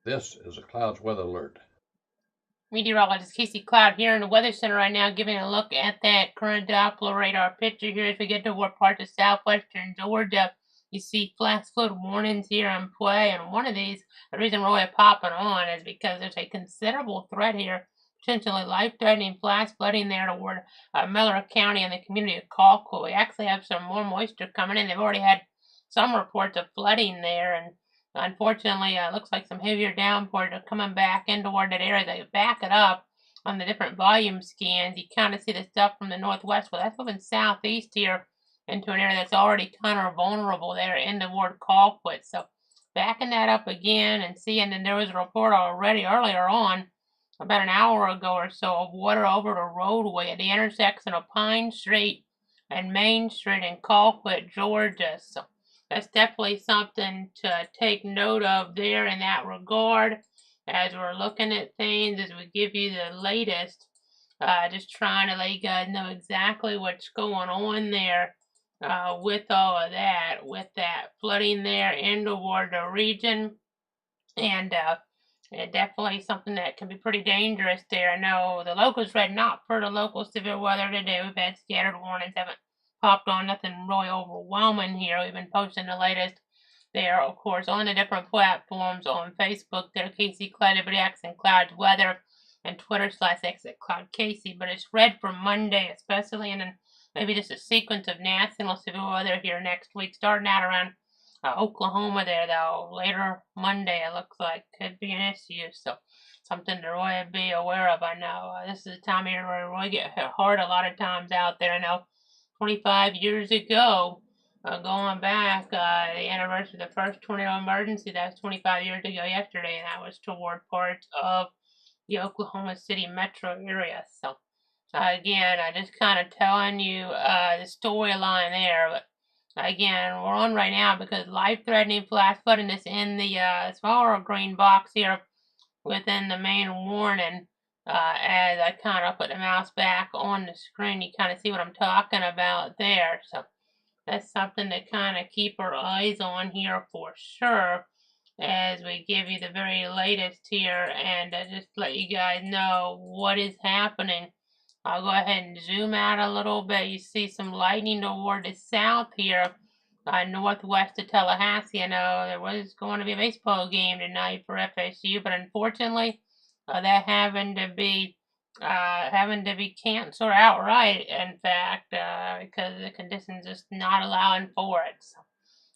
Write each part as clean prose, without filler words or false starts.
This is a Clouds weather alert. Meteorologist Casey Cloud here in the Weather Center right now, giving a look at that current Doppler radar picture here as we get toward parts of southwestern Georgia. You see flash flood warnings here in play, and one of these, the reason we're really popping on is because there's a considerable threat here, potentially life-threatening flash flooding there toward Miller County and the community of Colquitt. We actually have some more moisture coming in. They've already had some reports of flooding there, and unfortunately, it looks like some heavier downpours are coming back in toward that area. They back it up on the different volume scans. You kind of see the stuff from the northwest. Well, that's moving southeast here into an area that's already kind of vulnerable there in toward Colquitt. So backing that up again and seeing that there was a report already earlier on, about an hour ago or so, of water over the roadway at the intersection of Pine Street and Main Street in Colquitt, Georgia. So that's definitely something to take note of there in that regard as we're looking at things, as we give you the latest. Just trying to let you guys know exactly what's going on there with all of that, with that flooding there in toward the region. And definitely something that can be pretty dangerous there. I know the locals read not for the local severe weather today. We've had scattered warnings, haven't popped on nothing really overwhelming here. We've been posting the latest there, of course, on the different platforms on Facebook. There, Casey Cloud, everybody and Cloud Weather, and Twitter/X at Cloud Casey. But it's red for Monday, especially, and then maybe just a sequence of national severe weather here next week, starting out around Oklahoma there, though. Later Monday, it looks like, could be an issue. So something to really be aware of. I know this is a time of year where we really get hit hard a lot of times out there. I know 25 years ago, going back, the anniversary of the first tornado emergency, that was 25 years ago yesterday, and that was toward parts of the Oklahoma City metro area. So, again, I just kind of telling you the storyline there, but again, we're on right now because life-threatening flash flooding is in the smaller green box here within the main warning. As I kind of put the mouse back on the screen, you kind of see what I'm talking about there. So that's something to kind of keep our eyes on here for sure as we give you the very latest here and just let you guys know what is happening. I'll go ahead and zoom out a little bit. You see some lightning toward the south here, northwest of Tallahassee. I know there was going to be a baseball game tonight for FSU, but unfortunately, that having to be canceled outright. In fact, because the conditions just not allowing for it. So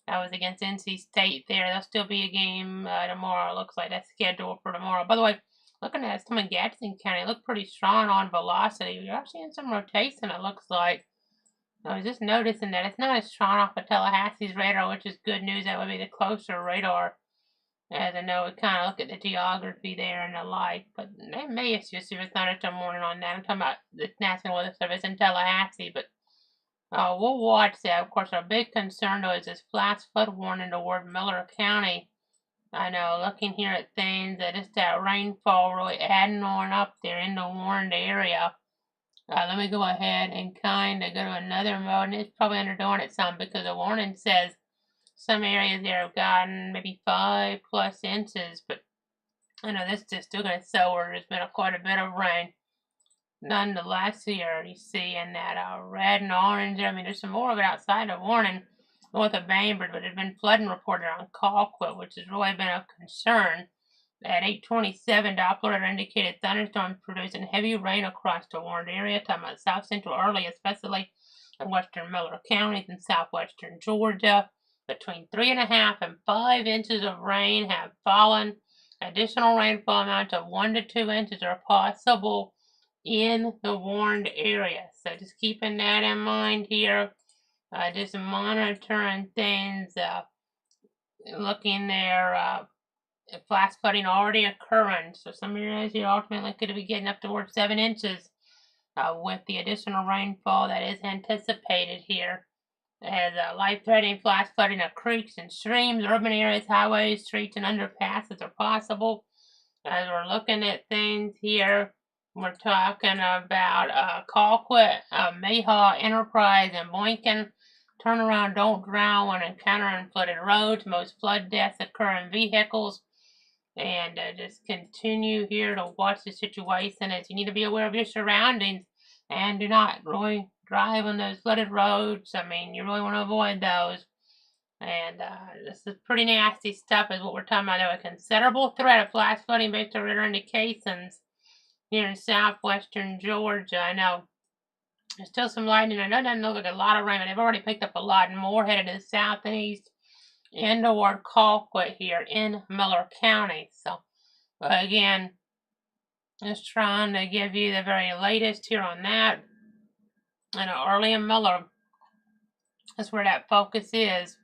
that was against NC State. There'll still be a game tomorrow. Looks like that's scheduled for tomorrow. By the way, looking at some in Gadsden County, look pretty strong on velocity. We are seeing some rotation, it looks like. I was just noticing that it's not as strong off of Tallahassee's radar, which is good news. That would be the closer radar. As I know, we kind of look at the geography there and the like, but they may issue a severe thunderstorm warning on that. I'm talking about the National Weather Service in Tallahassee, but we'll watch that. Of course, our big concern, though, is this flash flood warning toward Miller County. I know, looking here at things, that just that rainfall really adding on up there in the warned area. Let me go ahead and kind of go to another mode, and it's probably underdoing it some because the warning says some areas there have gotten maybe 5+ inches, but I know this is still going to show where there's been quite a bit of rain. Nonetheless, here you see in that red and orange, I mean, there's some more of it outside the warning north of Bainbridge, but there's been flooding reported on Colquitt, which has really been of concern. At 8:27, Doppler indicated thunderstorms producing heavy rain across the warned area, talking about south central early, especially in western Miller counties and southwestern Georgia. Between 3.5 and 5 inches of rain have fallen. Additional rainfall amounts of 1 to 2 inches are possible in the warned area. So just keeping that in mind here. Just monitoring things, looking there, flash flooding already occurring. So some areas here ultimately could be getting up towards 7 inches with the additional rainfall that is anticipated here. As life-threatening flash flooding of creeks and streams, urban areas, highways, streets, and underpasses are possible. As we're looking at things here, we're talking about Colquitt, Mayhaw, Enterprise, and Boynton. Turnaround, don't drown when encountering flooded roads. Most flood deaths occur in vehicles. And just continue here to watch the situation, as you need to be aware of your surroundings and do not really drive on those flooded roads. I mean, you really want to avoid those. And this is pretty nasty stuff is what we're talking about. There was a considerable threat of flash flooding based on radar indications here in southwestern Georgia. I know there's still some lightning. I know it doesn't look like a lot of rain, but they've already picked up a lot more headed to the south and east and toward Colquitt here in Miller County. So again, just trying to give you the very latest here on that. I know Early and Miller, that's where that focus is.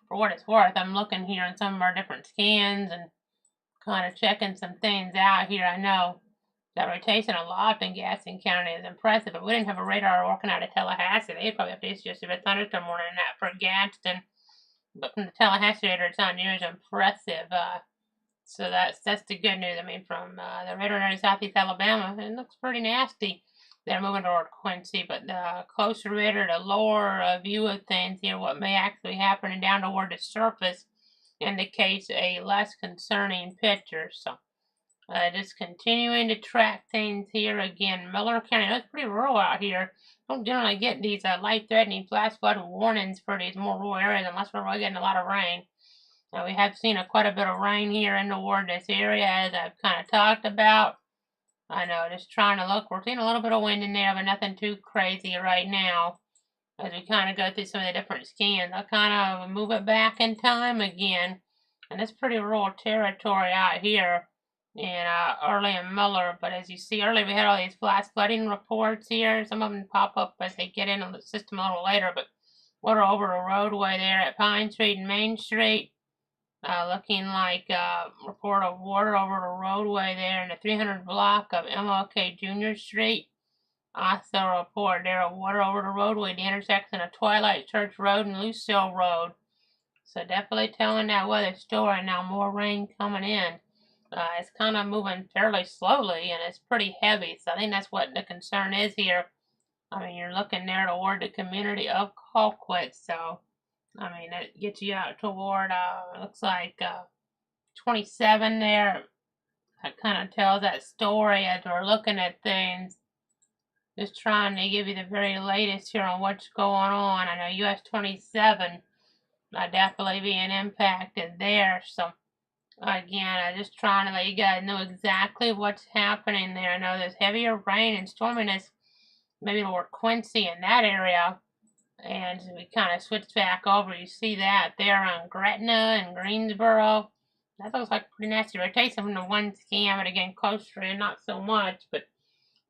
For what it's worth, I'm looking here on some of our different scans and kind of checking some things out here. I know that rotation aloft in Gaston County is impressive, but we didn't have a radar working out of Tallahassee. They'd probably have to issue just a thunderstorm warning than that for Gaston. But from the Tallahassee radar, it's not near as impressive. So that's the good news. I mean, from the radar in southeast Alabama, it looks pretty nasty. They're moving toward Quincy, but the closer radar, the lower view of things here, what may actually happen and down toward the surface indicates a less concerning picture. So just continuing to track things here. Again, Miller County, it's pretty rural out here. Don't generally get these life-threatening flash flood warnings for these more rural areas unless we're really getting a lot of rain. Now, we have seen quite a bit of rain here in toward this area, as I've kind of talked about. I know, just trying to look. We're seeing a little bit of wind in there, but nothing too crazy right now. As we kind of go through some of the different scans, I'll kind of move it back in time again. And it's pretty rural territory out here in Early and Miller. But as you see earlier, we had all these flash flooding reports here. Some of them pop up as they get into the system a little later. But water over the roadway there at Pine Street and Main Street. Looking like a report of water over the roadway there in the 300 block of MLK Jr. Street. Also a report there of water over the roadway, the intersection of Twilight Church Road and Lucille Road. So definitely telling that weather story. Now more rain coming in. It's kind of moving fairly slowly and it's pretty heavy. So I think that's what the concern is here. I mean, you're looking there toward the community of Colquitt. So I mean, it gets you out toward, looks like 27 there. That kind of tells that story as we're looking at things. Just trying to give you the very latest here on what's going on. I know US 27 definitely being impacted there. So, again, I'm just trying to let you guys know exactly what's happening there. I know there's heavier rain and storminess maybe toward Quincy in that area. And we kind of switch back over. You see that there on Gretna and Greensboro. That looks like pretty nasty rotation from the one scan, but again, closer and not so much. But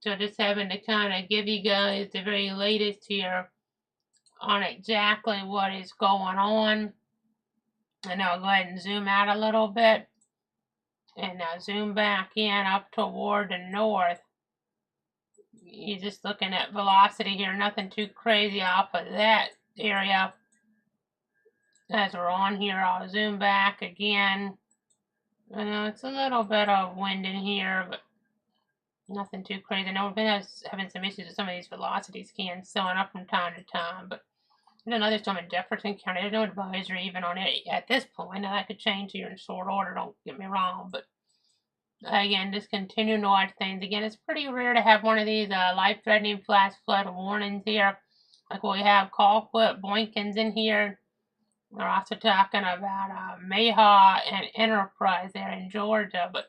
so just having to kind of give you guys the very latest here on exactly what is going on. And I'll go ahead and zoom out a little bit. And now zoom back in up toward the north. You're just looking at velocity here, nothing too crazy off of that area. As we're on here, I'll zoom back again. I know it's a little bit of wind in here, but nothing too crazy. I know we've been having some issues with some of these velocity scans showing up from time to time, but there's another storm in Jefferson County. There's no advisory even on it at this point. Now that could change here in short order, don't get me wrong, but again, just continue to watch things. Again, it's pretty rare to have one of these life-threatening flash flood warnings here. Like we have Colquitt, Boykins in here. We're also talking about Mayhaw and Enterprise there in Georgia. But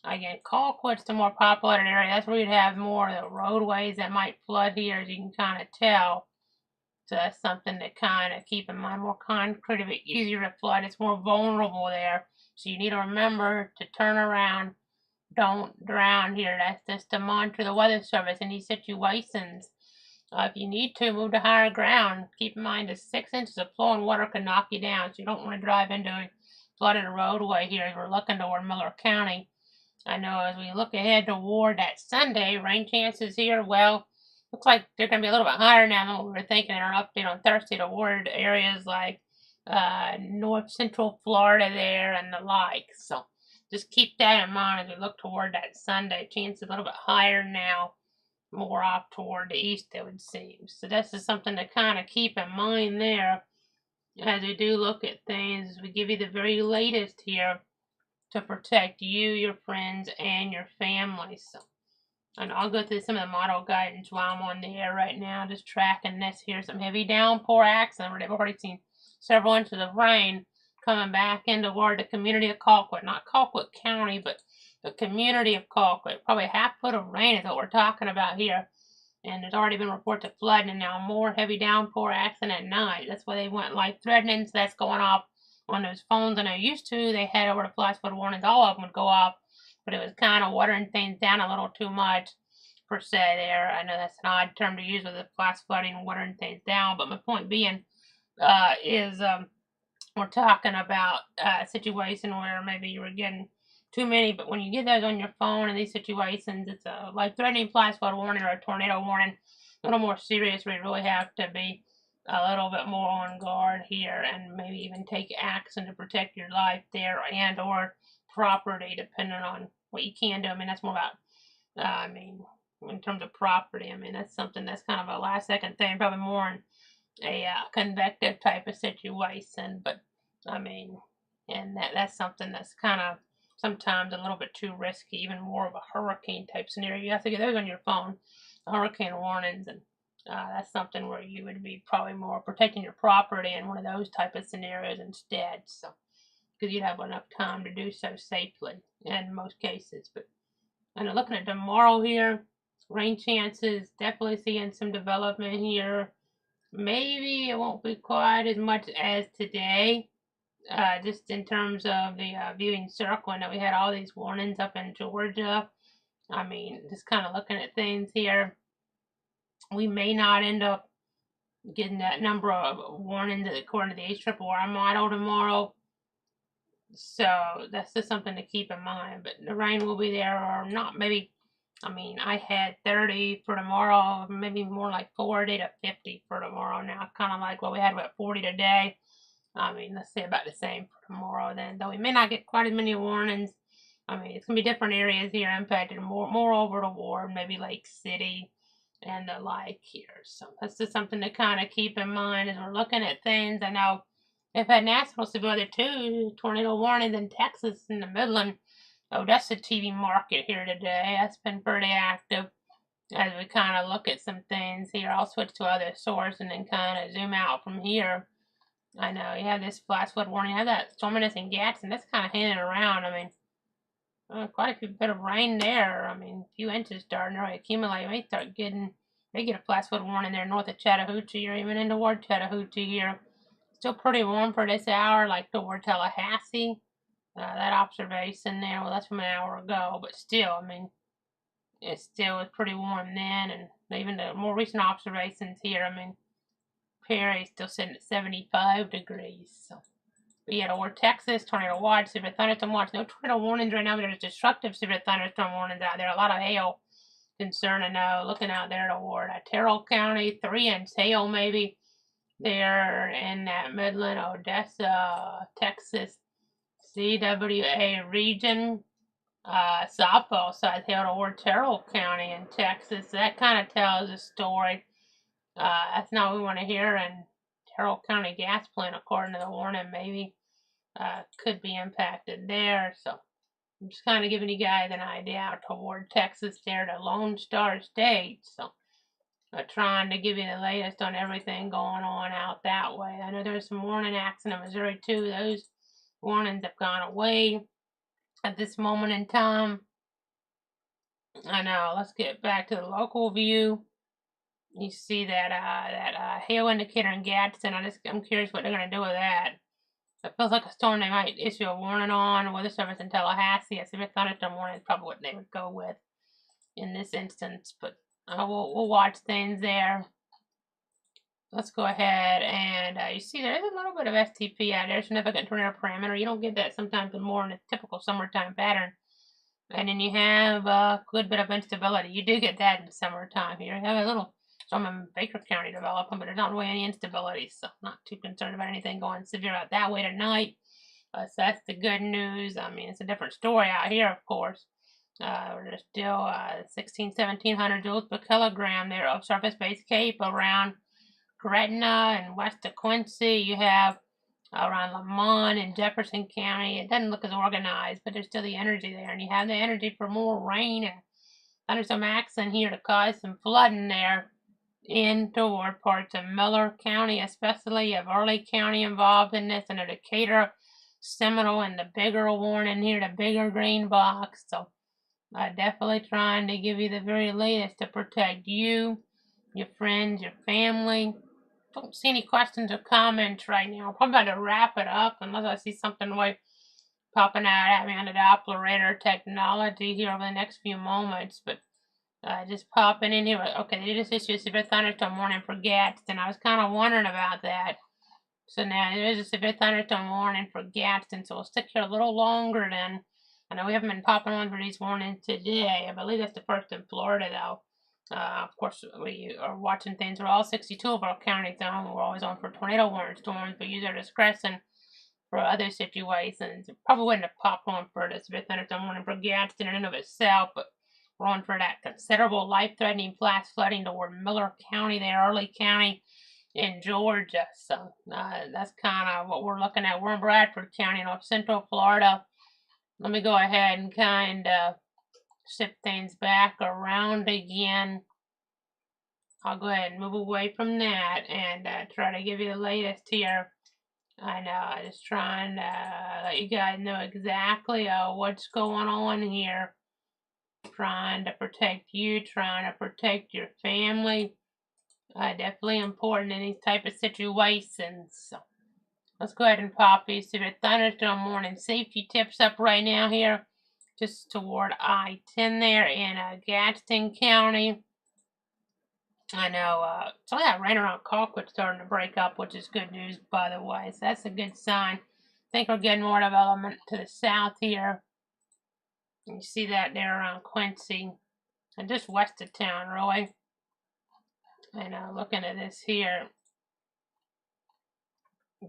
again, Colquitt's the more populated area. That's where you'd have more of the roadways that might flood here, as you can kind of tell. So that's something to kind of keep in mind. More concrete, a bit easier to flood. It's more vulnerable there. So you need to remember to turn around. Don't drown here. That's just a mantra of the Weather Service in these situations. If you need to, move to higher ground. Keep in mind that 6 inches of flowing water can knock you down. So you don't want to drive into a flooded roadway here as we're looking toward Miller County. I know as we look ahead toward that Sunday, rain chances here, well, looks like they're going to be a little bit higher now than what we were thinking in our update on Thursday toward areas like north central Florida there and the like. So just keep that in mind as we look toward that Sunday. Chance a little bit higher now, more off toward the east, it would seem. So this is something to kind of keep in mind there. as we do look at things, we give you the very latest here to protect you, your friends, and your family. So, and I'll go through some of the model guidance while I'm on the air right now, just tracking this here. Some heavy downpour accident where they've already seen several inches of rain coming back into toward the community of Colquitt, not Colquitt County, but the community of Colquitt. Probably a half foot of rain is what we're talking about here. And there's already been reports of flooding and now more heavy downpour accident at night. That's why they went life threatening, so that's going off on those phones. And they used to, they had over the flash flood warnings, all of them would go off, but it was kind of watering things down a little too much per se there. I know that's an odd term to use with the flash flooding and watering things down, but my point being is we're talking about a situation where maybe you were getting too many, but when you get those on your phone in these situations, it's a life-threatening flash flood warning or a tornado warning, a little more serious. We really have to be a little bit more on guard here and maybe even take action to protect your life there and or property, depending on what you can do. I mean, that's more about, in terms of property, I mean, that's something that's kind of a last second thing, probably more in a convective type of situation, but I mean, and that's something that's kind of sometimes a little bit too risky, even more of a hurricane type scenario. You have to get those on your phone, hurricane warnings, and that's something where you would be probably more protecting your property in one of those type of scenarios instead. So, because you'd have enough time to do so safely in most cases. But and looking at tomorrow here, rain chances, definitely seeing some development here. Maybe it won't be quite as much as today, just in terms of the viewing circle. And that we had all these warnings up in Georgia. I mean, just kind of looking at things here, we may not end up getting that number of warnings according to the HRRR model tomorrow. So that's just something to keep in mind. But the rain will be there or not. Maybe, I mean, I had 30 for tomorrow, maybe more like 40 to 50 for tomorrow now. Kind of like what we had about 40 today. I mean, let's say about the same for tomorrow then. Though we may not get quite as many warnings. I mean, it's going to be different areas here impacted more over the ward, maybe Lake City and the like here. So that's just something to kind of keep in mind as we're looking at things. I know they've had national severity too, tornado warnings in Texas and the Midland. Odessa TV market here today. That's been pretty active as we kind of look at some things here. I'll switch to other source and then kind of zoom out from here. I know you have this flash flood warning. You have that storminess in Gadsden. That's kind of hanging around. I mean, quite a few bit of rain there. I mean, a few inches starting to accumulate. You may get a flash flood warning there north of Chattahoochee or even in toward Chattahoochee here. Still pretty warm for this hour, like toward Tallahassee. That observation there, well, that's from an hour ago, but still, I mean, it still was pretty warm then, and even the more recent observations here, I mean, Perry's still sitting at 75 degrees. So, but yeah, toward Texas, tornado watch, severe thunderstorm watch. No tornado warnings right now, but there's destructive severe thunderstorm warnings out there. A lot of hail concern, I know, looking out there toward Terrell County, 3-inch hail maybe there in that Midland, Odessa, Texas, CWA region. Softball size hail toward Terrell County in Texas. That kind of tells a story. That's not what we want to hear. And Terrell County gas plant, according to the warning, maybe could be impacted there. So I'm just kind of giving you guys an idea out toward Texas there, the Lone Star State. So trying to give you the latest on everything going on out that way. I know there's some warning accident in Missouri too. Those warnings have gone away at this moment in time. I know. Let's get back to the local view. You see that hail indicator in Gadsden. I'm curious what they're gonna do with that. It feels like a storm they might issue a warning on. Weather Service in Tallahassee, a severe thunderstorm warning is probably what they would go with in this instance. But we'll watch things there. Let's go ahead and you see there's a little bit of STP out there, significant tornado parameter. You don't get that sometimes more in a typical summertime pattern. And then you have a good bit of instability. You do get that in the summertime here. You have a little storm in Baker County developing, but there's not really any instability, so I'm not too concerned about anything going severe out that way tonight. So that's the good news. I mean, it's a different story out here, of course. There's still 1700 joules per kilogram there of surface-based CAPE around Gretna and west of Quincy. You have around Lamont and Jefferson County. It doesn't look as organized, but there's still the energy there, and you have the energy for more rain and thunderstorm acts in here to cause some flooding there in toward parts of Miller County, especially. You have Early County involved in this, and the Decatur, Seminole, and the bigger warning here, the bigger green box. So definitely trying to give you the very latest to protect you, your friends, your family. Don't see any questions or comments right now. I'm probably about to wrap it up unless I see something like popping out at me on the Doppler radar technology here over the next few moments. But just popping in here. Okay, they just issued a severe thunderstorm warning for Gadsden. I was kind of wondering about that. So now there is a severe thunderstorm warning for Gadsden, so we'll stick here a little longer then. I know we haven't been popping on for these warnings today. I believe that's the first in Florida, though. Of course, we are watching things. We're all 62 of our counties on. We're always on for tornado warning storms, but use our discretion for other situations. Probably wouldn't have popped on for the severe thunderstorm warning for Gadsden in and of itself, but we're on for that considerable life-threatening flash flooding toward Miller County, there, Early County in Georgia. So that's kind of what we're looking at. We're in Bradford County, North Central Florida. Let me go ahead and kind of shift things back around again. I'll go ahead and move away from that and try to give you the latest here. I know, I'm just trying to let you guys know exactly what's going on here. Trying to protect you, trying to protect your family. Definitely important in these type of situations. So let's go ahead and pop these severe thunderstorm warning safety tips up right now here, just toward I-10 there in Gadsden County. I know some of that rain around Colquitt starting to break up, which is good news, by the way. So that's a good sign. I think we're getting more development to the south here. You see that there around Quincy and just west of town, really. And looking at this here,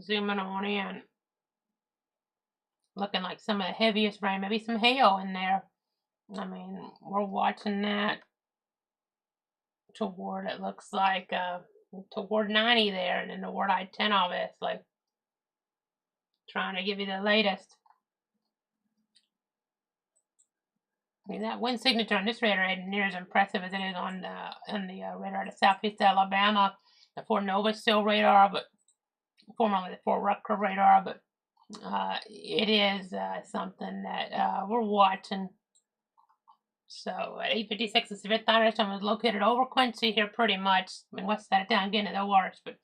zooming on in, looking like some of the heaviest rain, maybe some hail in there. I mean, we're watching that toward, it looks like, toward 90 there, and then toward I-10, obviously. Trying to give you the latest. I mean, that wind signature on this radar isn't near as impressive as it is on the radar to southeast Alabama, the Fort Novosel radar, but formerly the Fort Rucker radar, but it is something that we're watching. So at 8:56, the severe thunderstorm was located over Quincy here pretty much. I mean, west side of town, getting to the worst, but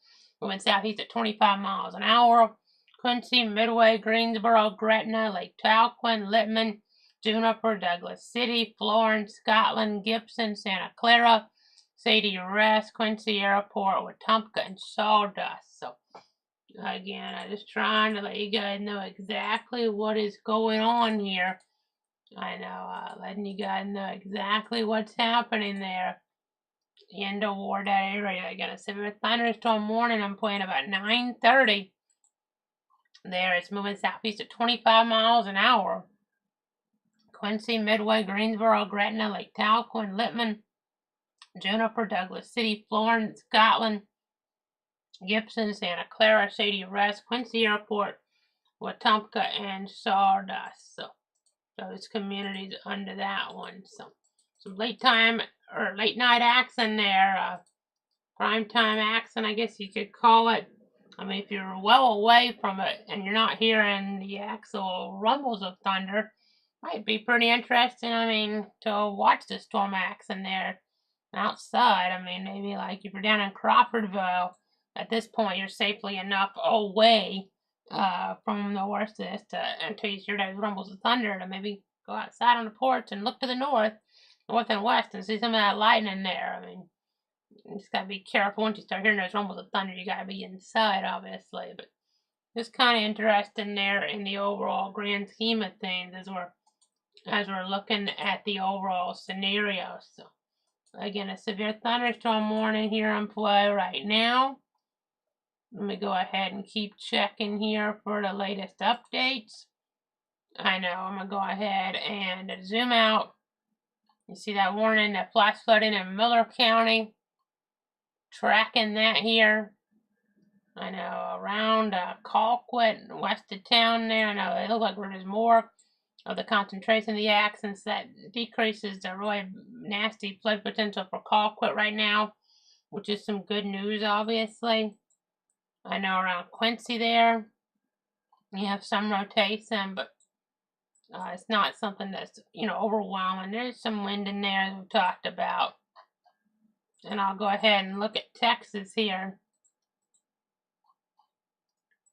we went southeast at 25 miles an hour. Quincy, Midway, Greensboro, Gretna, Lake Talquin, Littman, Juniper, Douglas City, Florence, Scotland, Gibson, Santa Clara, Sadie Rest, Quincy Airport, Wetumpka, and Sawdust. So again, I'm just trying to let you guys know exactly what is going on here. I know, letting you guys know exactly what's happening there in toward that area. I got a severe thunderstorm warning. I'm playing about 9:30. There, it's moving southeast at 25 miles an hour. Quincy, Midway, Greensboro, Gretna, Lake Talquin, Littman, Juniper, Douglas City, Florence, Scotland, Gibson, Santa Clara, Sadie Rest, Quincy Airport, Wetumpka, and Sawdust. So those communities under that one. So some late night action there, prime time action, I guess you could call it. I mean, if you're well away from it and you're not hearing the actual rumbles of thunder, might be pretty interesting. I mean, to watch the storm action there outside. I mean, maybe like if you're down in Crawfordville, at this point you're safely enough away from the worst of this until you hear those rumbles of thunder to maybe go outside on the porch and look to the north and west and see some of that lightning there. I mean, you just gotta be careful once you start hearing those rumbles of thunder. You gotta be inside, obviously, but it's kind of interesting there in the overall grand scheme of things as we're looking at the overall scenario. So again, a severe thunderstorm warning here in play right now. Let me go ahead and keep checking here for the latest updates. I know, I'm going to go ahead and zoom out. You see that warning, that flash flooding in Miller County. Tracking that here. I know around Colquitt, west of town there, I know it looks like there's more of the concentration of the accidents. That decreases the really nasty flood potential for Colquitt right now, which is some good news, obviously. I know around Quincy there, you have some rotation, but it's not something that's, overwhelming. There's some wind in there, as we talked about. And I'll go ahead and look at Texas here.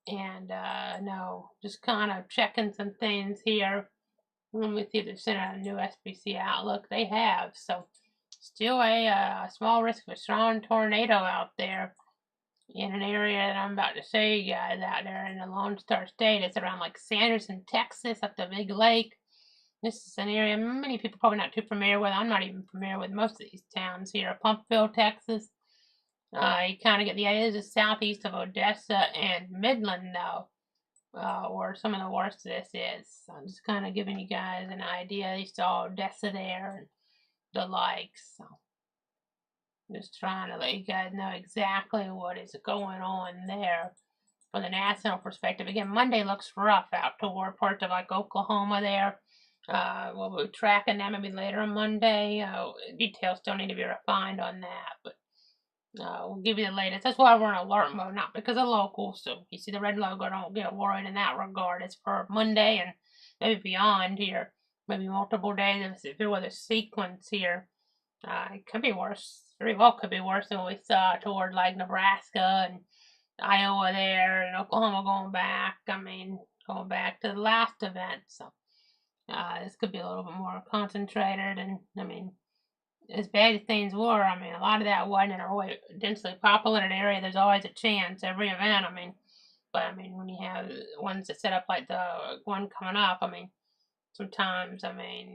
And, no, just kind of checking some things here. Let me see if they've sent out a new SBC outlook. They have. So, still a small risk of a strong tornado out there in an area that I'm about to show you guys out there in the Lone Star State. It's around like Sanderson, Texas, up the Big Lake. This is an area many people probably not too familiar with. I'm not even familiar with most of these towns here. Pumpville, Texas. You kind of get the idea. This is southeast of Odessa and Midland, though, where some of the worst of this is. So I'm just kind of giving you guys an idea. You saw Odessa there and the likes. So just trying to let you guys know exactly what is going on there from the national perspective. Again, Monday looks rough out toward parts of like Oklahoma there. We'll be tracking that maybe later on Monday. Details still need to be refined on that, but we'll give you the latest. That's why we're in alert mode, not because of local. So you see the red logo, don't get worried in that regard. It's for Monday and maybe beyond here. Maybe multiple days of severe weather sequence here. It could be worse. Very well could be worse than what we saw toward like Nebraska and Iowa there and Oklahoma going back. Going back to the last event. So this could be a little bit more concentrated. And as bad as things were, a lot of that wasn't in a really densely populated area. There's always a chance every event. But when you have ones that set up like the one coming up, sometimes,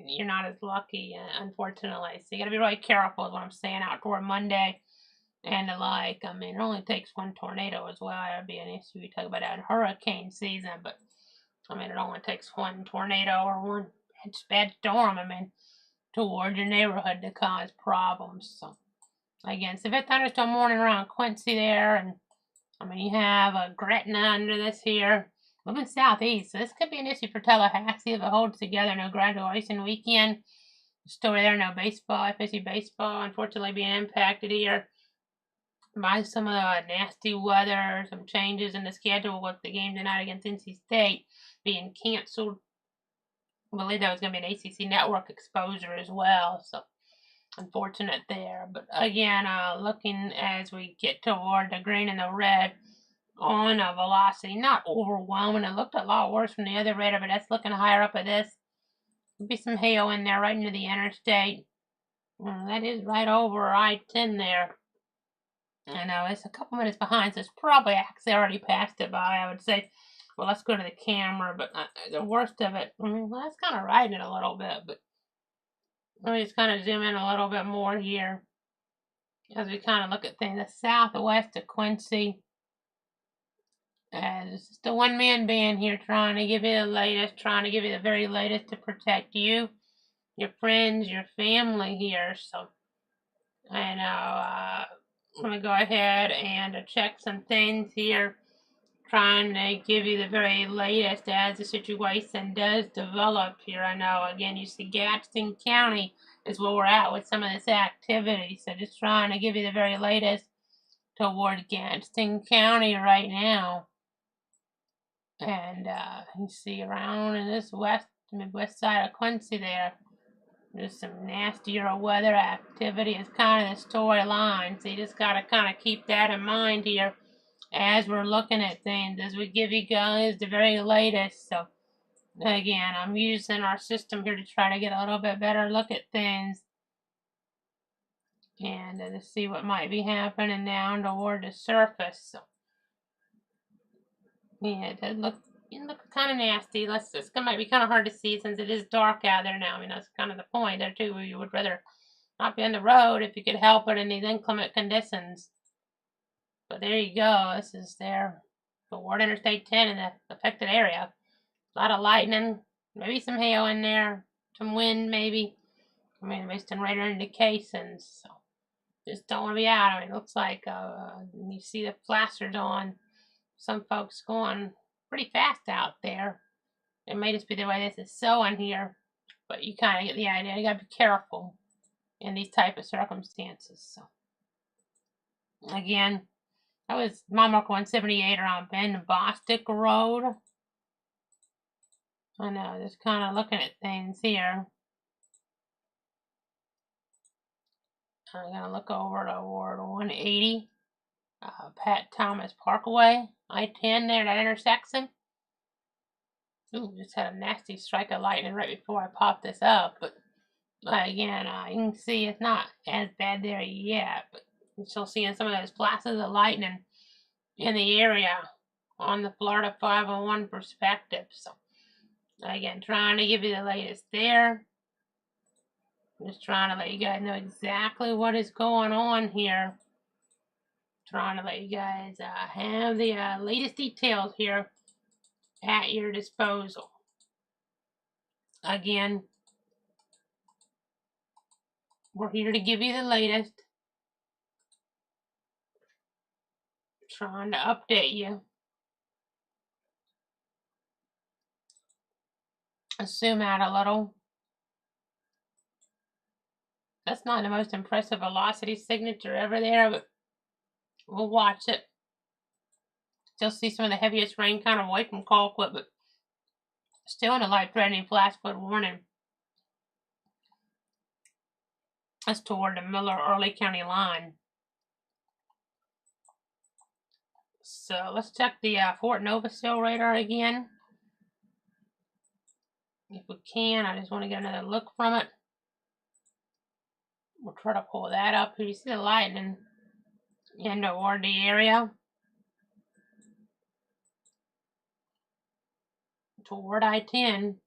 you're not as lucky, unfortunately. So you gotta be really careful is what I'm saying out toward Monday and the like. It only takes one tornado as well. That'd be an issue. We talk about that in hurricane season, but it only takes one tornado or one bad storm, toward your neighborhood to cause problems. So again, severe thunderstorm warning around Quincy there, and you have a Gretna under this here. Moving southeast, so this could be an issue for Tallahassee if it holds together. No graduation weekend. Story there, no baseball, FSU baseball, unfortunately being impacted here by some of the nasty weather, some changes in the schedule with the game tonight against NC State being canceled. I believe that was going to be an ACC network exposure as well, so unfortunate there. But again, looking as we get toward the green and the red on a velocity, not overwhelming. It looked a lot worse from the other radar, but that's looking higher up at this. There'll be some hail in there right into the interstate. That is right over I-10 there. I know it's a couple minutes behind, so it's probably actually already passed it by, I would say. Well, let's go to the camera, but the worst of it, that's kind of riding it a little bit, but let me just kind of zoom in a little bit more here as we kind of look at things. The southwest of Quincy. It's just a one-man band here trying to give you the latest, trying to give you the very latest to protect you, your friends, your family here. So, I know, let me go ahead and check some things here, trying to give you the very latest as the situation does develop here. I know, again, you see Gadsden County is where we're at with some of this activity. So just trying to give you the very latest toward Gadsden County right now. And you see around in this midwest side of Quincy there, there's some nastier weather activity. It's kind of the storyline. So you just got to kind of keep that in mind here as we're looking at things, as we give you guys the very latest. So again, I'm using our system here to try to get a little bit better look at things and to see what might be happening down toward the surface. So yeah, it does look kind of nasty. It's might be kind of hard to see since it is dark out there now. That's kind of the point there too. You would rather not be on the road if you could help it in these inclement conditions. But there you go. This is there toward Interstate 10 in the affected area. A lot of lightning, maybe some hail in there, some wind maybe. Based on radar indications. So just don't want to be out. It looks like you see the flashers on. some folks going pretty fast out there. It may just be the way this is sowing here, but you kind of get the idea. You gotta be careful in these type of circumstances. So again, that was mile marker 178 around Bend Bostic Road. I know, just kind of looking at things here. I'm gonna look over to Ward 180, Pat Thomas Parkway, I-10 there, that intersection. Ooh, just had a nasty strike of lightning right before I popped this up, but again, you can see it's not as bad there yet, but you're still seeing some of those flashes of lightning in the area on the Florida 501 perspective. So again, trying to give you the latest there. Just trying to let you guys know exactly what is going on here. Trying to let you guys have the latest details here at your disposal. Again, we're here to give you the latest. Trying to update you. Zoom out a little. That's not the most impressive velocity signature ever there, but we'll watch it. Still see some of the heaviest rain kind of away from Colquitt, but still in a life-threatening flash flood warning. That's toward the Miller-Early County line. So let's check the Fort Novasil radar again. If we can, I just want to get another look from it. We'll try to pull that up here. You see the lightning in toward the area. Toward I-10.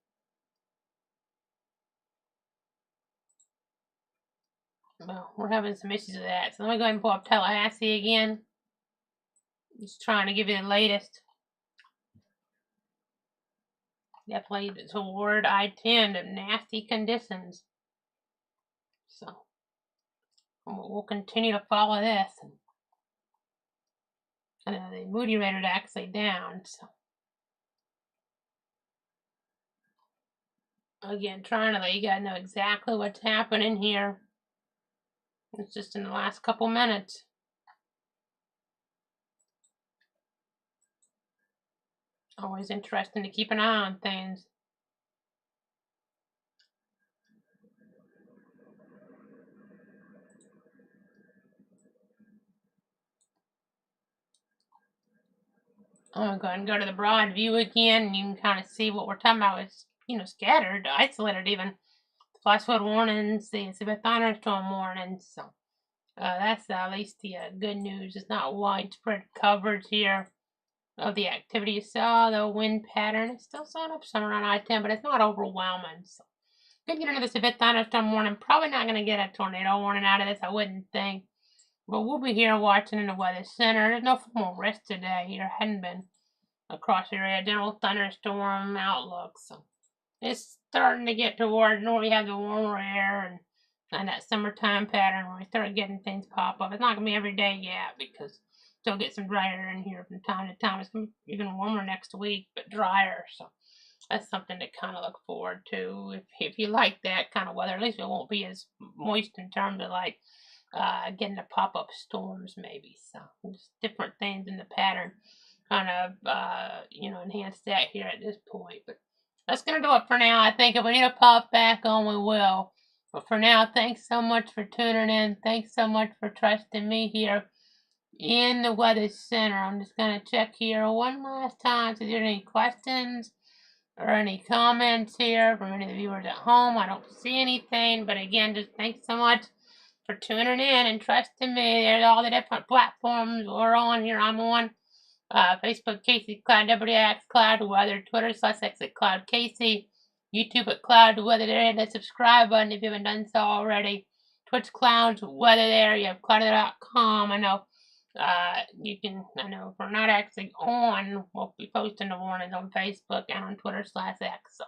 Well, we're having some issues with that. So let me go ahead and pull up Tallahassee again. Just trying to give you the latest. Definitely toward I-10 of nasty conditions. So we'll continue to follow this. And the Moody radar actually down. So again, trying to let you guys know exactly what's happening here. It's just in the last couple minutes. Always interesting to keep an eye on things. I'm going to go ahead and go to the broad view again, and you can kind of see what we're talking about. It's, scattered, isolated even. The flash flood warnings, the severe thunderstorm warnings. So that's at least the good news. It's not widespread coverage here of the activity you saw. The wind pattern is still showing up somewhere around I-10, but it's not overwhelming. So good get into the severe thunderstorm warning. Probably not going to get a tornado warning out of this, I wouldn't think. But we'll be here watching in the Weather Center. There's no formal risk today here. Hadn't been across the area. General thunderstorm outlook. So it's starting to get toward where we have the warmer air and that summertime pattern where we start getting things pop up. It's not going to be every day yet because still get some drier air in here from time to time. It's going to be even warmer next week, but drier. So that's something to kind of look forward to. If you like that kind of weather, at least it won't be as moist in terms of like getting the pop-up storms maybe. So just different things in the pattern kind of enhance that here at this point. But that's going to do it for now. I think if we need to pop back on, we will. But for now, thanks so much for tuning in. Thanks so much for trusting me here in the Weather Center. I'm just going to check here one last time. So, is there any questions or any comments here from any of the viewers at home? I don't see anything. But again, just thanks so much for tuning in and trusting me. There's all the different platforms we're on here. I'm on Facebook, Casey Cloud WX Cloud Weather, Twitter /X at Cloud Casey, YouTube at Cloud Weather. There, hit the subscribe button if you haven't done so already. Twitch Cloud Weather there. You have cloud.com. I know if we're not actually on, we'll be posting the warnings on Facebook and on Twitter /X. So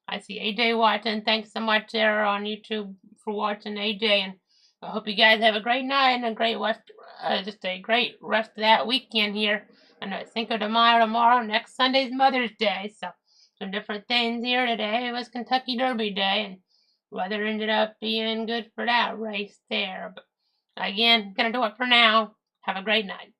I see AJ watching. Thanks so much there on YouTube for watching, AJ, and I hope you guys have a great night and a great rest of that weekend here. I know it's Cinco de Mayo tomorrow. Next Sunday's Mother's Day, so some different things here. Today was Kentucky Derby Day, and weather ended up being good for that race there. But again, gonna do it for now. Have a great night.